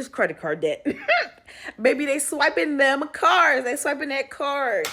is credit card debt. Baby, they swiping them cards. They swiping that card.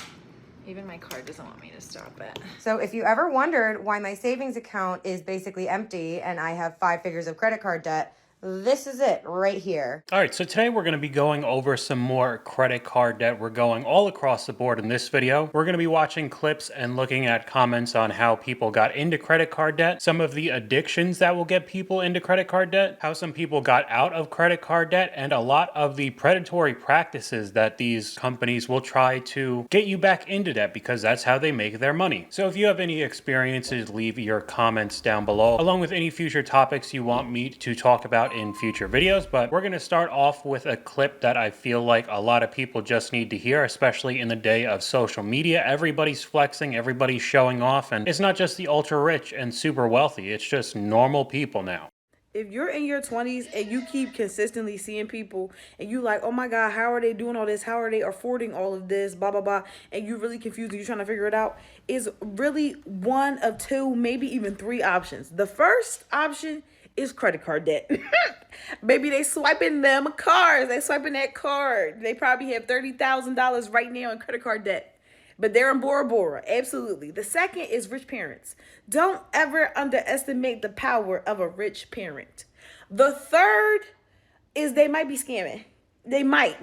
Even my card doesn't want me to stop it. So if you ever wondered why my savings account is basically empty and I have 5 figures of credit card debt, this is it right here. All right, so today we're going to be going over some more credit card debt. We're going all across the board in this video. We're going to be watching clips and looking at comments on how people got into credit card debt, some of the addictions that will get people into credit card debt, how some people got out of credit card debt, and a lot of the predatory practices that these companies will try to get you back into debt because that's how they make their money. So if you have any experiences, leave your comments down below, along with any future topics you want me to talk about in future videos. But we're going to start off with a clip that I feel like a lot of people just need to hear, especially in the day of social media. Everybody's flexing, everybody's showing off, and it's not just the ultra rich and super wealthy, it's just normal people now. If you're in your 20s and you keep consistently seeing people and you like, oh my God, how are they doing all this? How are they affording all of this? Blah, blah, blah. And you're really confused and you're trying to figure it out, is really one of two, maybe even three options. The first option is credit card debt. Baby, they swiping them cards. They swiping that card. They probably have $30,000 right now in credit card debt. But they're in Bora Bora. Absolutely. The second is rich parents. Don't ever underestimate the power of a rich parent. The third is they might be scamming. They might.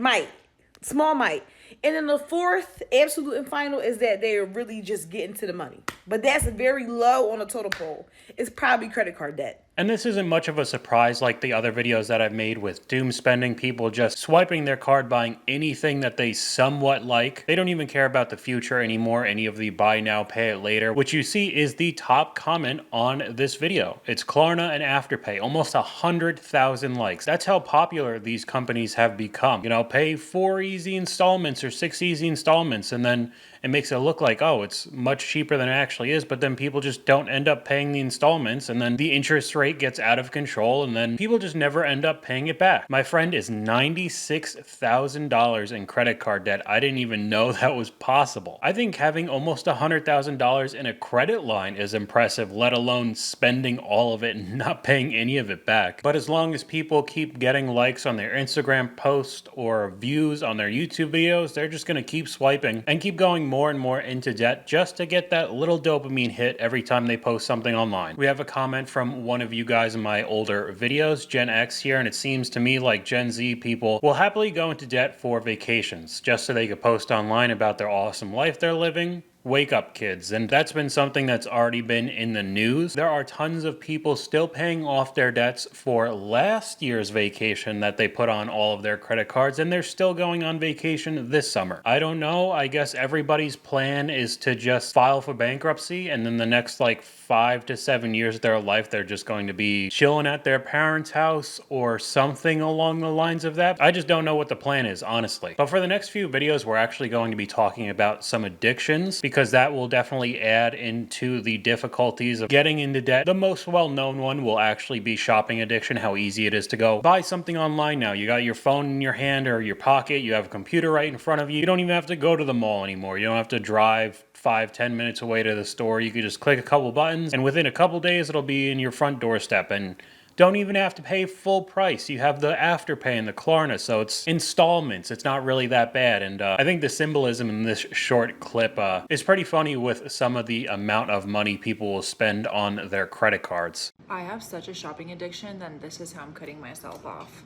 Small might. And then the fourth, absolute and final, is that they're really just getting to the money. But that's very low on the total pole. It's probably credit card debt. And this isn't much of a surprise like the other videos that I've made with doom spending, people just swiping their card, buying anything that they somewhat like. They don't even care about the future anymore, any of the buy now, pay it later, which you see is the top comment on this video. It's Klarna and Afterpay, almost 100,000 likes. That's how popular these companies have become. You know, pay 4 easy installments or 6 easy installments, and then it makes it look like, oh, it's much cheaper than it actually is, but then people just don't end up paying the installments, and then the interest rate gets out of control, and then people just never end up paying it back. My friend is $96,000 in credit card debt. I didn't even know that was possible. I think having almost $100,000 in a credit line is impressive, let alone spending all of it and not paying any of it back. But as long as people keep getting likes on their Instagram post or views on their YouTube videos, they're just gonna keep swiping and keep going more and more into debt just to get that little dopamine hit every time they post something online. We have a comment from one of you guys in my older videos, Gen X here, and it seems to me like Gen Z people will happily go into debt for vacations just so they could post online about their awesome life they're living. Wake up, kids. And that's been something that's already been in the news. There are tons of people still paying off their debts for last year's vacation that they put on all of their credit cards, and they're still going on vacation this summer. I don't know. I guess everybody's plan is to just file for bankruptcy, and then the next like 5 to 7 years of their life, they're just going to be chilling at their parents' house or something along the lines of that. I just don't know what the plan is, honestly. But for the next few videos, we're actually going to be talking about some addictions, because that will definitely add into the difficulties of getting into debt. The most well-known one will actually be shopping addiction, how easy it is to go buy something online now. You got your phone in your hand or your pocket, you have a computer right in front of you. You don't even have to go to the mall anymore. You don't have to drive 5-10 minutes away to the store. You could just click a couple buttons, and within a couple days it'll be in your front doorstep, and don't even have to pay full price. You have the Afterpay and the Klarna, so it's installments. It's not really that bad. And I think the symbolism in this short clip is pretty funny with some of the amount of money people will spend on their credit cards. I have such a shopping addiction, then this is how I'm cutting myself off.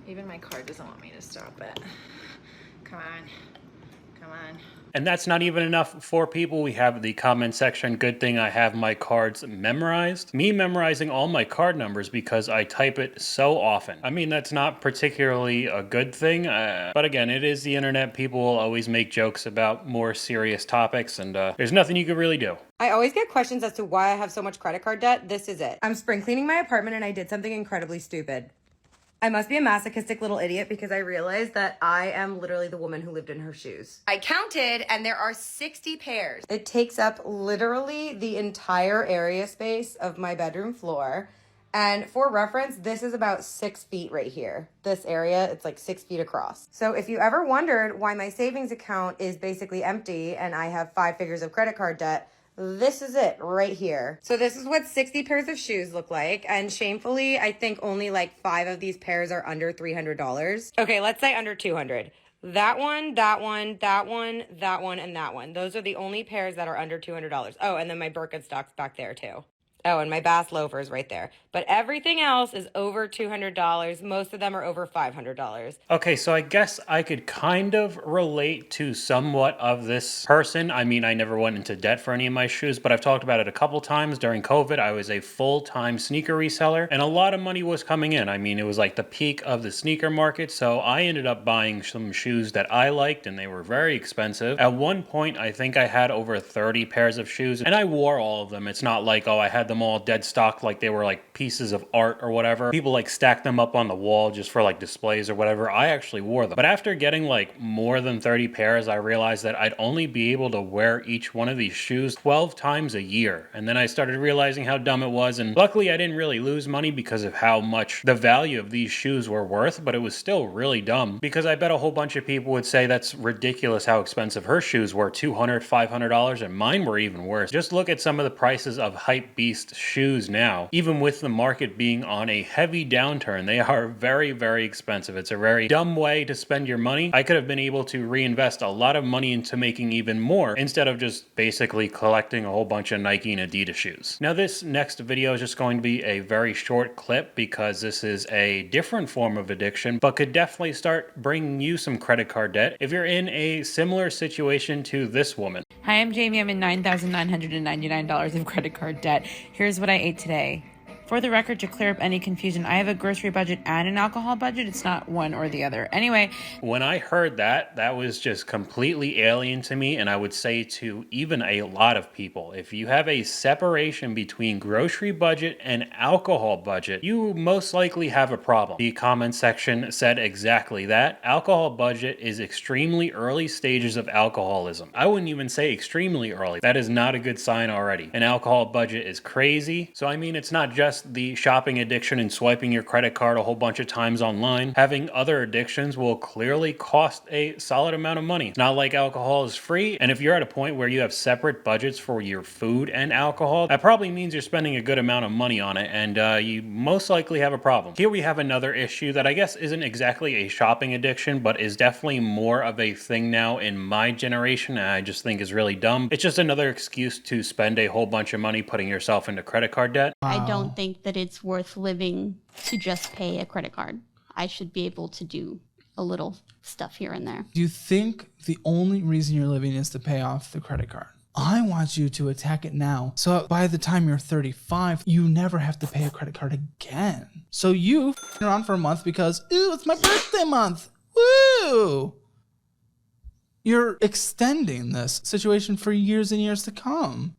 Even my card doesn't want me to stop it. Come on. And that's not even enough for people. We have the comment section. Good thing I have my cards memorized. Me memorizing all my card numbers because I type it so often. I mean, that's not particularly a good thing. But again, it is the internet. People will always make jokes about more serious topics, and there's nothing you can really do. I always get questions as to why I have so much credit card debt. This is it. I'm spring cleaning my apartment and I did something incredibly stupid. I must be a masochistic little idiot because I realized that I am literally the woman who lived in her shoes. I counted and there are 60 pairs. It takes up literally the entire area space of my bedroom floor. And for reference, this is about 6 feet right here. This area, it's like 6 feet across. So if you ever wondered why my savings account is basically empty and I have 5 figures of credit card debt, This is it right here. So this is what 60 pairs of shoes look like. And shamefully, I think only like 5 of these pairs are under $300. Okay, let's say under 200. That one, that one, that one, that one, and that one. Those are the only pairs that are under $200. Oh, and then my Birkenstocks back there too. Oh, and my Bass loafers right there. But everything else is over $200. Most of them are over $500. Okay, so I guess I could kind of relate to somewhat of this person. I mean, I never went into debt for any of my shoes, but I've talked about it a couple times. During COVID, I was a full-time sneaker reseller, and a lot of money was coming in. I mean, it was like the peak of the sneaker market, so I ended up buying some shoes that I liked, and they were very expensive. At one point, I think I had over 30 pairs of shoes, and I wore all of them. It's not like, oh, I had them all dead stock like they were like pieces of art or whatever. People like stacked them up on the wall just for like displays or whatever. I actually wore them. But after getting like more than 30 pairs, I realized that I'd only be able to wear each one of these shoes 12 times a year. And then I started realizing how dumb it was. And luckily I didn't really lose money because of how much the value of these shoes were worth, but it was still really dumb because I bet a whole bunch of people would say that's ridiculous how expensive her shoes were, $200, $500, and mine were even worse. Just look at some of the prices of Hypebeast shoes now. Even with the market being on a heavy downturn, they are very, very expensive. It's a very dumb way to spend your money. I could have been able to reinvest a lot of money into making even more instead of just basically collecting a whole bunch of Nike and Adidas shoes. Now this next video is just going to be a very short clip because this is a different form of addiction, but could definitely start bringing you some credit card debt if you're in a similar situation to this woman. Hi, I'm Jamie. I'm in $9,999 of credit card debt. Here's what I ate today. For the record, to clear up any confusion, I have a grocery budget and an alcohol budget. It's not one or the other. Anyway. When I heard that, that was just completely alien to me, and I would say to even a lot of people, if you have a separation between grocery budget and alcohol budget, you most likely have a problem. The comment section said exactly that. Alcohol budget is extremely early stages of alcoholism. I wouldn't even say extremely early. That is not a good sign already. An alcohol budget is crazy. So I mean, it's not just the shopping addiction and swiping your credit card a whole bunch of times online. Having other addictions will clearly cost a solid amount of money. It's not like alcohol is free, and if you're at a point where you have separate budgets for your food and alcohol, that probably means you're spending a good amount of money on it, and you most likely have a problem. Here we have another issue that I guess isn't exactly a shopping addiction, but is definitely more of a thing now in my generation, and I just think is really dumb. It's just another excuse to spend a whole bunch of money putting yourself into credit card debt. I don't think that it's worth living to just pay a credit card. I should be able to do a little stuff here and there. Do you think the only reason you're living is to pay off the credit card? I want you to attack it now, so by the time you're 35, you never have to pay a credit card again. So you f***ing around for a month because, ooh, it's my birthday month. Woo! You're extending this situation for years and years to come.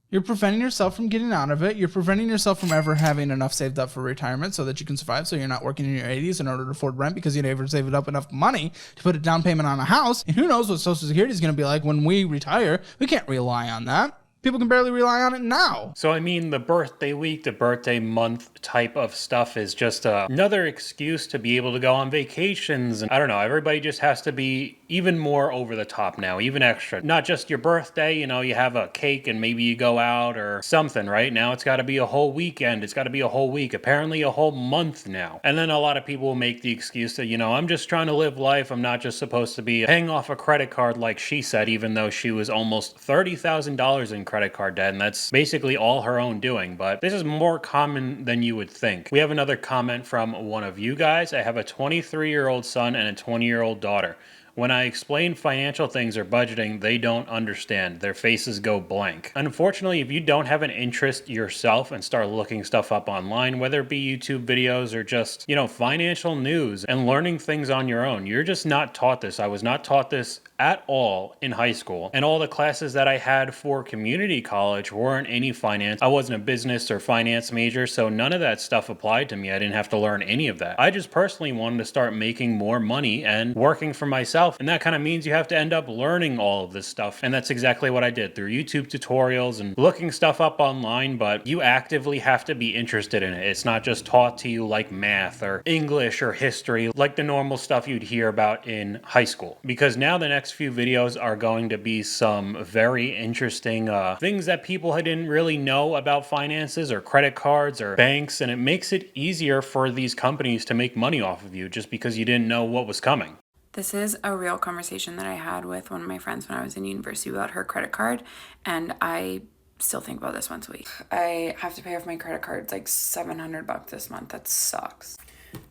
You're preventing yourself from getting out of it. You're preventing yourself from ever having enough saved up for retirement so that you can survive, so you're not working in your 80s in order to afford rent because you never saved up enough money to put a down payment on a house. And who knows what Social Security is going to be like when we retire. We can't rely on that. People can barely rely on it now. So I mean, the birthday week, the birthday month type of stuff is just another excuse to be able to go on vacations. And I don't know, everybody just has to be even more over the top now, even extra. Not just your birthday, you know, you have a cake and maybe you go out or something, right? Now it's got to be a whole weekend. It's got to be a whole week, apparently a whole month now. And then a lot of people will make the excuse that, you know, I'm just trying to live life. I'm not just supposed to be paying off a credit card like she said, even though she was almost $30,000 in credit card debt, and that's basically all her own doing. But this is more common than you would think. We have another comment from one of you guys. I have a 23-year-old son and a 20-year-old daughter. When I explain financial things or budgeting, they don't understand. Their faces go blank. Unfortunately, if you don't have an interest yourself and start looking stuff up online, whether it be YouTube videos or just, you know, financial news and learning things on your own, you're just not taught this. I was not taught this at all in high school. And all the classes that I had for community college weren't any finance. I wasn't a business or finance major, so none of that stuff applied to me. I didn't have to learn any of that. I just personally wanted to start making more money and working for myself yourself. And that kind of means you have to end up learning all of this stuff. And that's exactly what I did through YouTube tutorials and looking stuff up online, but you actively have to be interested in it. It's not just taught to you like math or English or history, like the normal stuff you'd hear about in high school. Because now the next few videos are going to be some very interesting things that people didn't really know about finances or credit cards or banks, and it makes it easier for these companies to make money off of you just because you didn't know what was coming. This is a real conversation that I had with one of my friends when I was in university about her credit card, and I still think about this once a week. I have to pay off my credit card. It's like $700 this month. That sucks.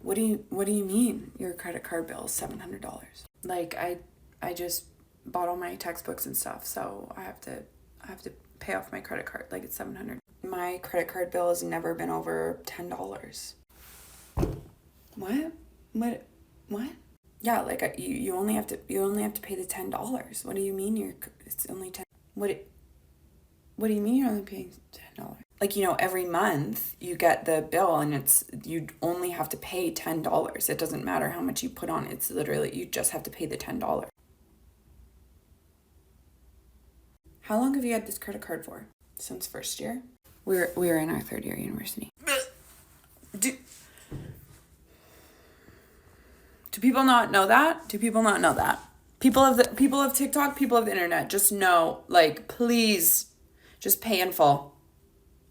What do you mean your credit card bill is $700? Like I just bought all my textbooks and stuff, so I have to pay off my credit card. Like it's $700. My credit card bill has never been over $10. What? Yeah, like you only have to pay the $10. What do you mean it's only 10? What do you mean you're only paying $10? Like, every month you get the bill and you only have to pay $10. It doesn't matter how much you put on. It's literally you just have to pay the $10. How long have you had this credit card for? Since first year? We're in our third year university. Do people not know that? Do people not know that? People of TikTok, people of the internet, just know, like, please, just pay in full.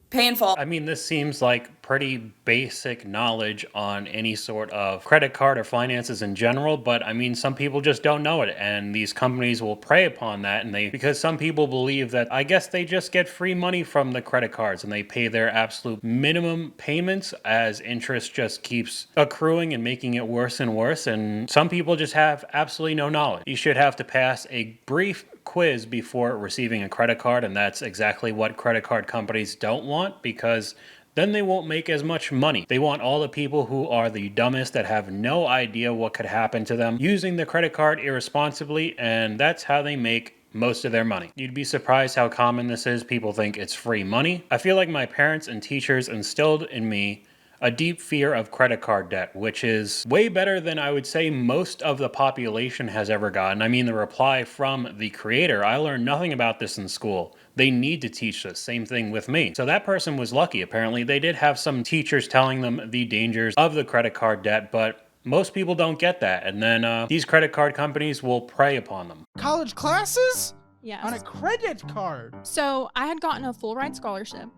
Pay in full. I mean, this seems like pretty basic knowledge on any sort of credit card or finances in general, but I mean, some people just don't know it, and these companies will prey upon that, and because some people believe that, I guess they just get free money from the credit cards, and they pay their absolute minimum payments as interest just keeps accruing and making it worse and worse, and some people just have absolutely no knowledge. You should have to pass a brief quiz before receiving a credit card, and that's exactly what credit card companies don't want, because then they won't make as much money. They want all the people who are the dumbest, that have no idea what could happen to them, using the credit card irresponsibly, and that's how they make most of their money. You'd be surprised how common this is. People think it's free money. I feel like my parents and teachers instilled in me a deep fear of credit card debt, which is way better than I would say most of the population has ever gotten. I mean, the reply from the creator, I learned nothing about this in school. They need to teach this. Same thing with me. So that person was lucky. Apparently, they did have some teachers telling them the dangers of the credit card debt, but most people don't get that. And then these credit card companies will prey upon them. College classes? Yes. On a credit card. So I had gotten a full ride scholarship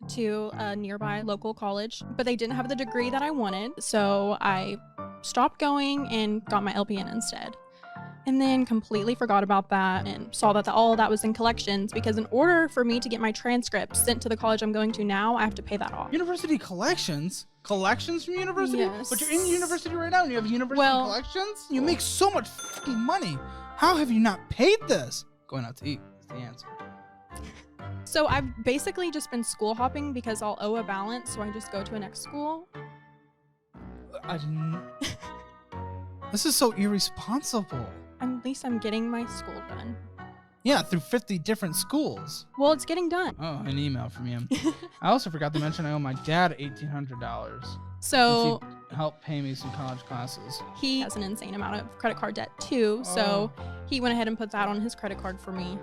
to a nearby local college, but they didn't have the degree that I wanted. So I stopped going and got my LPN instead. And then completely forgot about that and saw that all of that was in collections, because in order for me to get my transcript sent to the college I'm going to now, I have to pay that off. University collections? Collections from university? Yes. But you're in university right now and you have university collections? You make so much fucking money. How have you not paid this? Going out to eat is the answer. So I've basically just been school hopping because I'll owe a balance, so I just go to a next school. I didn't... This is so irresponsible. At least I'm getting my school done. Yeah, through 50 different schools. Well, it's getting done. Oh, an email from you. I also forgot to mention I owe my dad $1,800. So he helped pay me some college classes. He has an insane amount of credit card debt too, so he went ahead and put that on his credit card for me.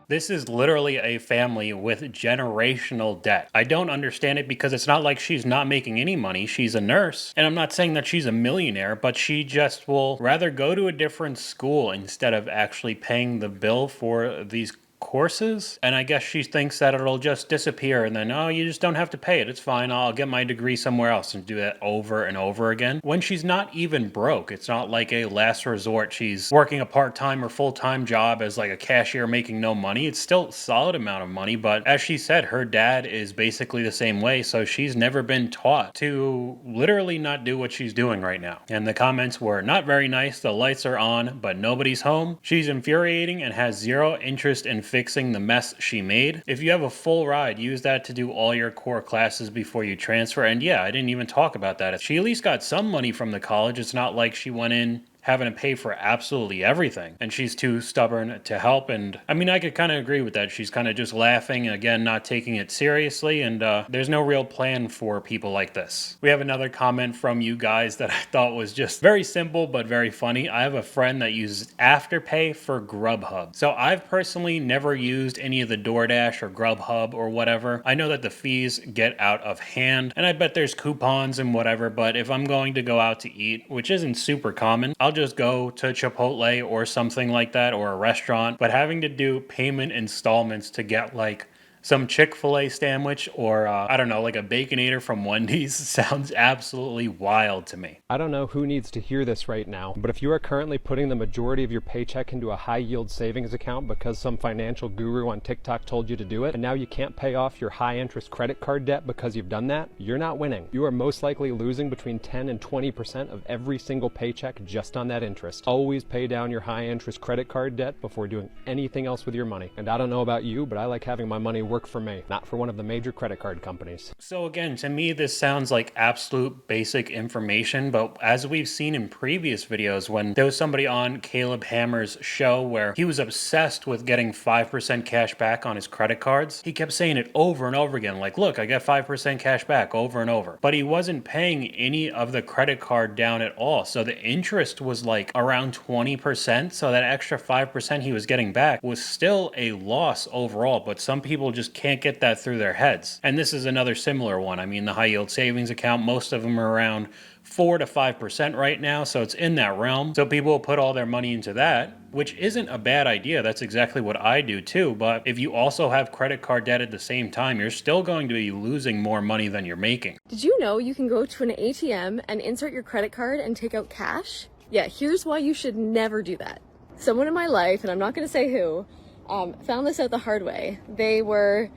This is literally a family with generational debt. I don't understand it because it's not like she's not making any money. She's a nurse. And I'm not saying that she's a millionaire, but she just will rather go to a different school instead of actually paying the bill for these courses. And I guess she thinks that it'll just disappear and then, oh, you just don't have to pay it. It's fine. I'll get my degree somewhere else, and do that over and over again. When she's not even broke. It's not like a last resort. She's working a part-time or full-time job as like a cashier making no money. It's still a solid amount of money, but as she said, her dad is basically the same way. So she's never been taught to literally not do what she's doing right now. And the comments were not very nice. The lights are on, but nobody's home. She's infuriating and has zero interest in fixing the mess she made. If you have a full ride, use that to do all your core classes before you transfer. And yeah, I didn't even talk about that. She at least got some money from the college. It's not like she went in having to pay for absolutely everything. And she's too stubborn to help. And I mean, I could kind of agree with that. She's kind of just laughing, again, not taking it seriously. And there's no real plan for people like this. We have another comment from you guys that I thought was just very simple, but very funny. I have a friend that uses Afterpay for Grubhub. So I've personally never used any of the DoorDash or Grubhub or whatever. I know that the fees get out of hand, and I bet there's coupons and whatever, but if I'm going to go out to eat, which isn't super common, I'll just go to Chipotle or something like that, or a restaurant. But having to do payment installments to get like some Chick-fil-A sandwich or, I don't know, like a Baconator from Wendy's sounds absolutely wild to me. I don't know who needs to hear this right now, but if you are currently putting the majority of your paycheck into a high-yield savings account because some financial guru on TikTok told you to do it, and now you can't pay off your high-interest credit card debt because you've done that, you're not winning. You are most likely losing between 10 and 20% of every single paycheck just on that interest. Always pay down your high-interest credit card debt before doing anything else with your money. And I don't know about you, but I like having my money work for me, not for one of the major credit card companies. So again, to me, this sounds like absolute basic information, but as we've seen in previous videos, when there was somebody on Caleb Hammer's show where he was obsessed with getting 5% cash back on his credit cards, he kept saying it over and over again, like, look, I get 5% cash back over and over. But he wasn't paying any of the credit card down at all. So the interest was like around 20%. So that extra 5% he was getting back was still a loss overall, but some people just can't get that through their heads. And this is another similar one. I mean, the high yield savings account, most of them are around 4 to 5% right now, so it's in that realm. So people will put all their money into that, which isn't a bad idea. That's exactly what I do too. But if you also have credit card debt at the same time, you're still going to be losing more money than you're making. Did you know you can go to an ATM and insert your credit card and take out cash? Yeah, here's why you should never do that. Someone in my life, and I'm not going to say who, found this out the hard way. They were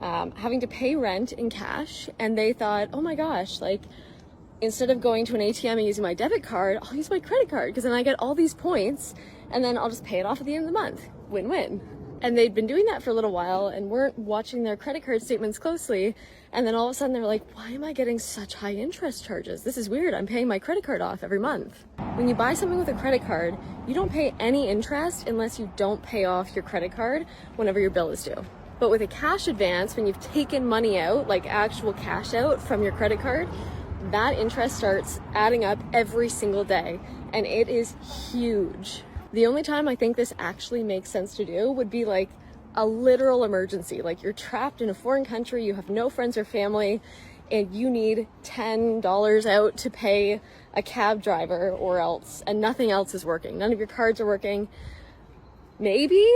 having to pay rent in cash, and they thought, oh my gosh, like, instead of going to an ATM and using my debit card, I'll use my credit card because then I get all these points and then I'll just pay it off at the end of the month. Win-win. And they'd been doing that for a little while and weren't watching their credit card statements closely. And then all of a sudden they're like, why am I getting such high interest charges? This is weird. I'm paying my credit card off every month. When you buy something with a credit card, you don't pay any interest unless you don't pay off your credit card whenever your bill is due. But with a cash advance, when you've taken money out, like actual cash out from your credit card, that interest starts adding up every single day, and it is huge. The only time I think this actually makes sense to do would be like a literal emergency. Like you're trapped in a foreign country, you have no friends or family, and you need $10 out to pay a cab driver or else, and nothing else is working. None of your cards are working. Maybe,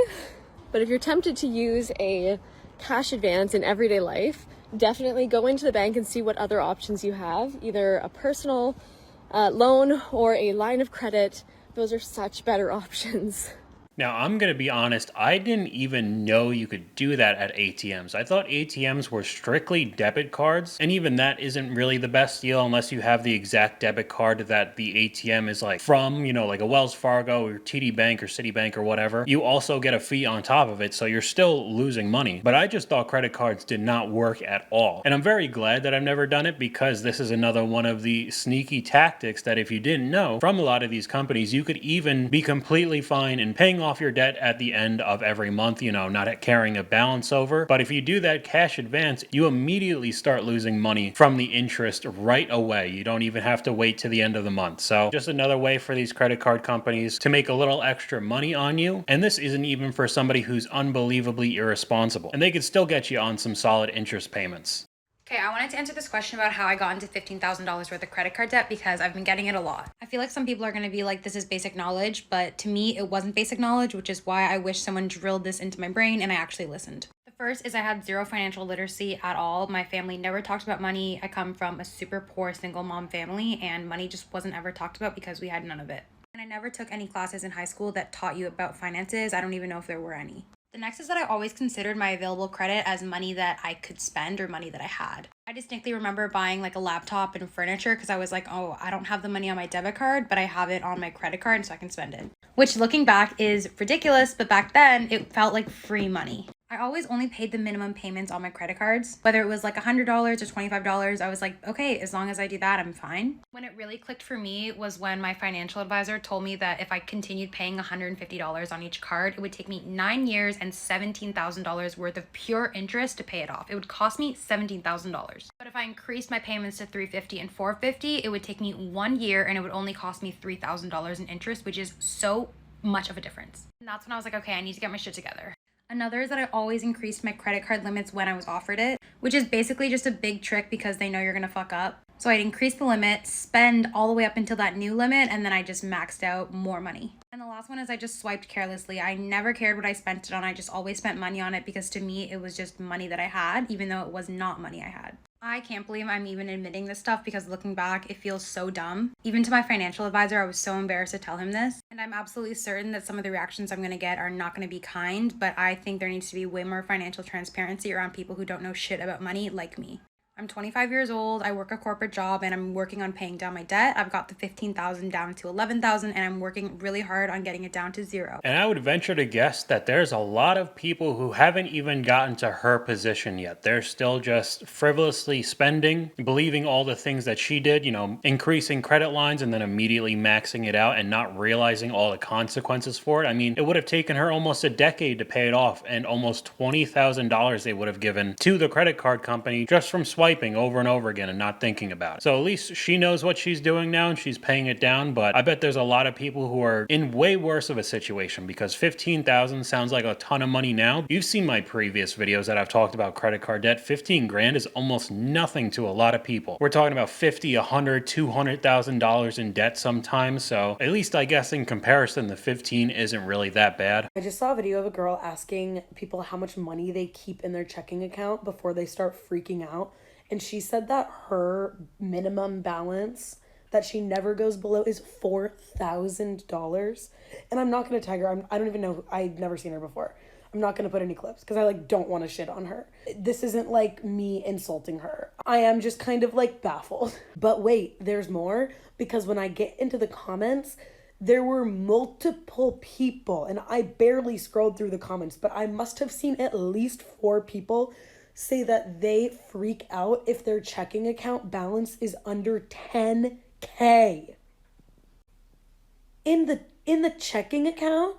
but if you're tempted to use a cash advance in everyday life, definitely go into the bank and see what other options you have, either a personal loan or a line of credit. Those are such better options. Now, I'm going to be honest, I didn't even know you could do that at ATMs. I thought ATMs were strictly debit cards, and even that isn't really the best deal unless you have the exact debit card that the ATM is like from, you know, like a Wells Fargo or TD Bank or Citibank or whatever. You also get a fee on top of it, so you're still losing money. But I just thought credit cards did not work at all. And I'm very glad that I've never done it because this is another one of the sneaky tactics that if you didn't know from a lot of these companies, you could even be completely fine in paying off your debt at the end of every month, you know, not carrying a balance over. But if you do that cash advance, you immediately start losing money from the interest right away. You don't even have to wait to the end of the month. So just another way for these credit card companies to make a little extra money on you. And this isn't even for somebody who's unbelievably irresponsible. And they could still get you on some solid interest payments. Okay, I wanted to answer this question about how I got into $15,000 worth of credit card debt because I've been getting it a lot. I feel like some people are going to be like, this is basic knowledge, but to me, it wasn't basic knowledge, which is why I wish someone drilled this into my brain and I actually listened. The first is I had zero financial literacy at all. My family never talked about money. I come from a super poor single mom family and money just wasn't ever talked about because we had none of it. And I never took any classes in high school that taught you about finances. I don't even know if there were any. The next is that I always considered my available credit as money that I could spend or money that I had. I distinctly remember buying like a laptop and furniture because I was like, oh, I don't have the money on my debit card, but I have it on my credit card so I can spend it. Which looking back is ridiculous, but back then it felt like free money. I always only paid the minimum payments on my credit cards. Whether it was like $100 or $25, I was like, okay, as long as I do that, I'm fine. When it really clicked for me was when my financial advisor told me that if I continued paying $150 on each card, it would take me 9 years and $17,000 worth of pure interest to pay it off. It would cost me $17,000. But if I increased my payments to $350 and $450, it would take me 1 year and it would only cost me $3,000 in interest, which is so much of a difference. And that's when I was like, okay, I need to get my shit together. Another is that I always increased my credit card limits when I was offered it, which is basically just a big trick because they know you're gonna fuck up. So I'd increase the limit, spend all the way up until that new limit, and then I just maxed out more money. And the last one is I just swiped carelessly. I never cared what I spent it on. I just always spent money on it because to me it was just money that I had, even though it was not money I had. I can't believe I'm even admitting this stuff because looking back, it feels so dumb. Even to my financial advisor, I was so embarrassed to tell him this. And I'm absolutely certain that some of the reactions I'm gonna get are not gonna be kind, but I think there needs to be way more financial transparency around people who don't know shit about money like me. I'm 25 years old, I work a corporate job, and I'm working on paying down my debt. I've got the $15,000 down to $11,000, and I'm working really hard on getting it down to $0. And I would venture to guess that there's a lot of people who haven't even gotten to her position yet. They're still just frivolously spending, believing all the things that she did, increasing credit lines and then immediately maxing it out and not realizing all the consequences for it. I mean, it would have taken her almost a decade to pay it off and almost $20,000 they would have given to the credit card company just from swiping over and over again and not thinking about it. So at least she knows what she's doing now and she's paying it down, but I bet there's a lot of people who are in way worse of a situation because $15,000 sounds like a ton of money now. You've seen my previous videos that I've talked about credit card debt. 15 grand is almost nothing to a lot of people. We're talking about $50,000, $100,000, $200,000 in debt sometimes, so at least I guess in comparison the 15 isn't really that bad. I just saw a video of a girl asking people how much money they keep in their checking account before they start freaking out. And she said that her minimum balance that she never goes below is $4,000. And I'm not going to tag her. I don't even know. I've never seen her before. I'm not going to put any clips because I don't want to shit on her. This isn't like me insulting her. I am just kind of baffled. But wait, there's more, because when I get into the comments, there were multiple people, and I barely scrolled through the comments, but I must have seen at least 4 people say that they freak out if their checking account balance is under 10K. In the checking account,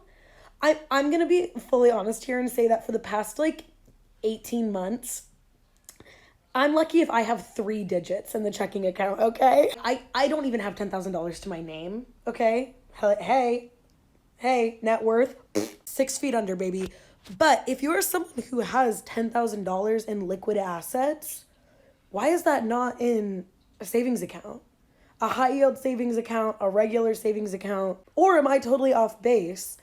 I'm gonna be fully honest here and say that for the past 18 months, I'm lucky if I have 3 digits in the checking account, okay? I don't even have $10,000 to my name, okay? Hey, net worth, 6 feet under, baby. But if you're someone who has $10,000 in liquid assets, why is that not in a savings account? A high yield savings account, a regular savings account? Or am I totally off base?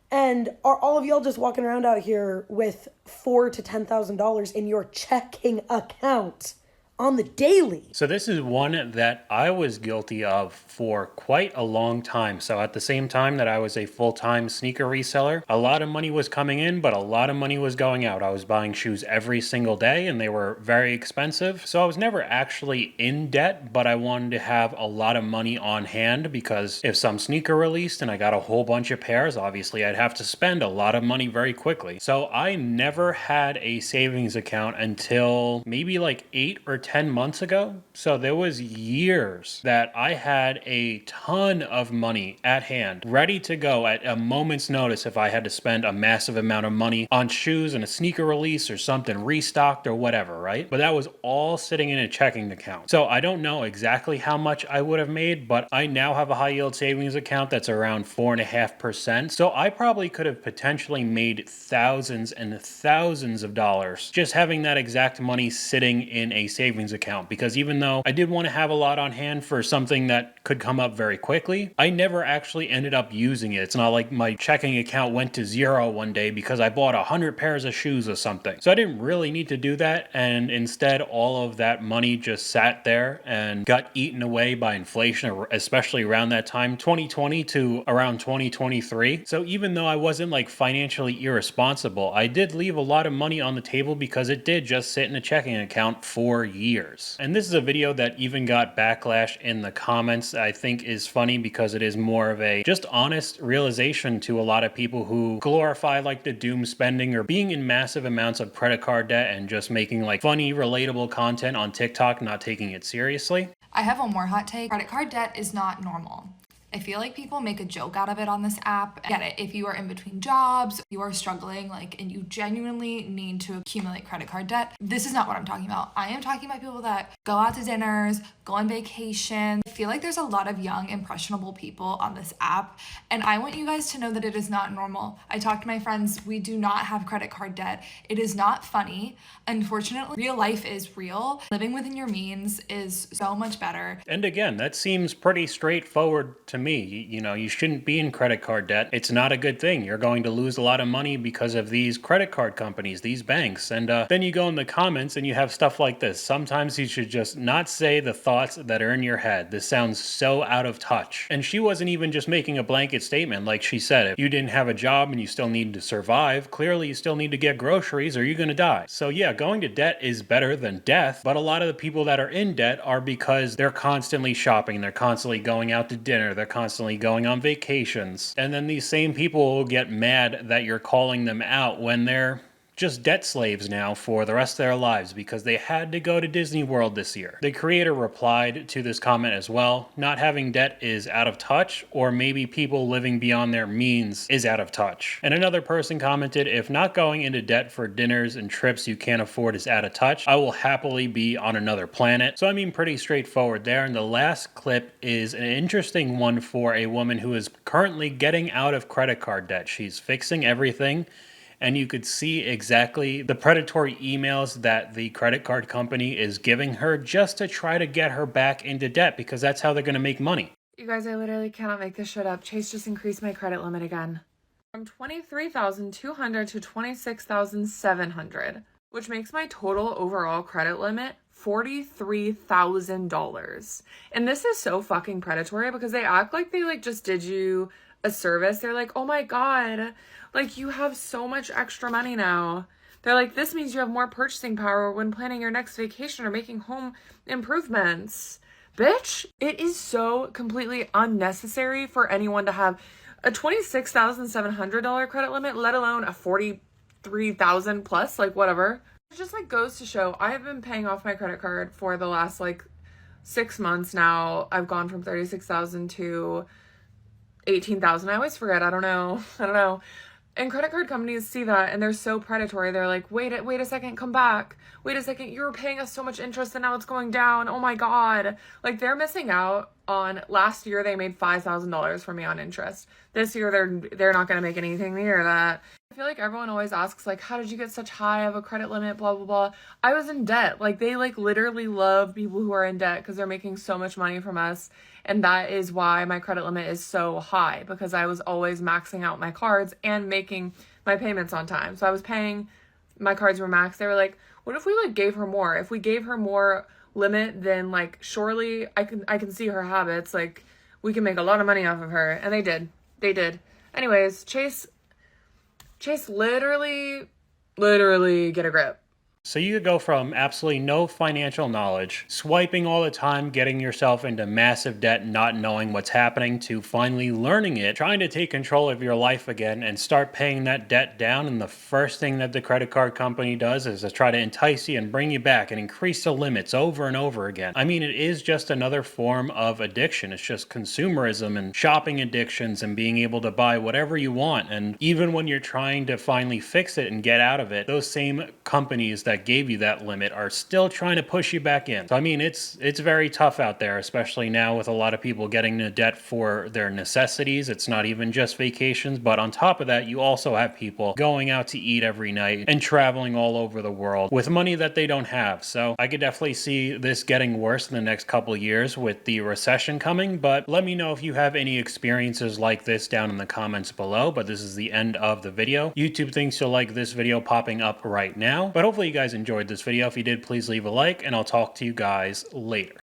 And are all of y'all just walking around out here with $4,000 to $10,000 in your checking account on the daily? So this is one that I was guilty of for quite a long time. So at the same time that I was a full-time sneaker reseller, a lot of money was coming in, but a lot of money was going out. I was buying shoes every single day and they were very expensive. So I was never actually in debt, but I wanted to have a lot of money on hand because if some sneaker released and I got a whole bunch of pairs, obviously I'd have to spend a lot of money very quickly. So I never had a savings account until maybe 8 or 10 months ago. So there was years that I had a ton of money at hand, ready to go at a moment's notice if I had to spend a massive amount of money on shoes and a sneaker release or something restocked or whatever, right? But that was all sitting in a checking account. So I don't know exactly how much I would have made, but I now have a high yield savings account that's around 4.5%. So I probably could have potentially made thousands and thousands of dollars just having that exact money sitting in a savings account, because even though I did want to have a lot on hand for something that could come up very quickly, I never actually ended up using it. It's not like my checking account went to zero one day because I bought 100 pairs of shoes or something. So I didn't really need to do that, and instead all of that money just sat there and got eaten away by inflation, especially around that time, 2020 to around 2023. So even though I wasn't financially irresponsible, I did leave a lot of money on the table because it did just sit in a checking account for years. years. And this is a video that even got backlash in the comments. I think is funny because it is more of a just honest realization to a lot of people who glorify like the doom spending or being in massive amounts of credit card debt and just making like funny, relatable content on TikTok, not taking it seriously. I have one more hot take. Credit card debt is not normal. I feel like people make a joke out of it on this app. I get it. If you are in between jobs, you are struggling, and you genuinely need to accumulate credit card debt, this is not what I'm talking about. I am talking about people that go out to dinners, go on vacation. I feel like there's a lot of young, impressionable people on this app, and I want you guys to know that it is not normal. I talk to my friends. We do not have credit card debt. It is not funny. Unfortunately, real life is real. Living within your means is so much better. And again, that seems pretty straightforward to me. You know, you shouldn't be in credit card debt. It's not a good thing. You're going to lose a lot of money because of these credit card companies, these banks. And then you go in the comments and you have stuff like this. Sometimes you should just not say the thoughts that are in your head. This sounds so out of touch. And she wasn't even just making a blanket statement. Like she said, if you didn't have a job and you still need to survive, clearly you still need to get groceries or you're going to die. So yeah, going to debt is better than death. But a lot of the people that are in debt are because they're constantly shopping. They're constantly going out to dinner. They're constantly going on vacations. And then these same people will get mad that you're calling them out when they're just debt slaves now for the rest of their lives because they had to go to Disney World this year. The creator replied to this comment as well. Not having debt is out of touch, or maybe people living beyond their means is out of touch. And another person commented, if not going into debt for dinners and trips you can't afford is out of touch, I will happily be on another planet. So I mean, pretty straightforward there. And the last clip is an interesting one for a woman who is currently getting out of credit card debt. She's fixing everything. And you could see exactly the predatory emails that the credit card company is giving her just to try to get her back into debt because that's how they're going to make money. You guys, I literally cannot make this shit up. Chase just increased my credit limit again. From $23,200 to $26,700, which makes my total overall credit limit $43,000. And this is so fucking predatory because they act like they just did you a service. They're like, oh my God, you have so much extra money now. They're like, this means you have more purchasing power when planning your next vacation or making home improvements. Bitch, it is so completely unnecessary for anyone to have a $26,700 credit limit, let alone a $43,000 plus, whatever. It just goes to show I have been paying off my credit card for the last 6 months now. I've gone from $36,000 to $18,000. I always forget. I don't know. And credit card companies see that and they're so predatory. They're like, wait a second, come back. Wait a second, you were paying us so much interest and now it's going down. Oh my God. They're missing out on, last year they made $5,000 for me on interest. This year they're not going to make anything near that. I feel like everyone always asks how did you get such high of a credit limit, blah, blah, blah. I was in debt. They literally love people who are in debt because they're making so much money from us. And that is why my credit limit is so high, because I was always maxing out my cards and making my payments on time. So I was paying, my cards were maxed. They were like, what if we gave her more? If we gave her more limit, then surely I can see her habits. We can make a lot of money off of her. And they did. Anyways, Chase literally get a grip. So you could go from absolutely no financial knowledge, swiping all the time, getting yourself into massive debt, not knowing what's happening, to finally learning it, trying to take control of your life again and start paying that debt down. And the first thing that the credit card company does is to try to entice you and bring you back and increase the limits over and over again. I mean, it is just another form of addiction. It's just consumerism and shopping addictions and being able to buy whatever you want. And even when you're trying to finally fix it and get out of it, those same companies that gave you that limit are still trying to push you back in. So I mean, it's very tough out there, especially now with a lot of people getting into debt for their necessities. It's not even just vacations, but on top of that, you also have people going out to eat every night and traveling all over the world with money that they don't have. So I could definitely see this getting worse in the next couple years with the recession coming, but let me know if you have any experiences like this down in the comments below. But this is the end of the video. YouTube thinks you'll like this video popping up right now, but hopefully you guys enjoyed this video. If you did, please leave a like, and I'll talk to you guys later.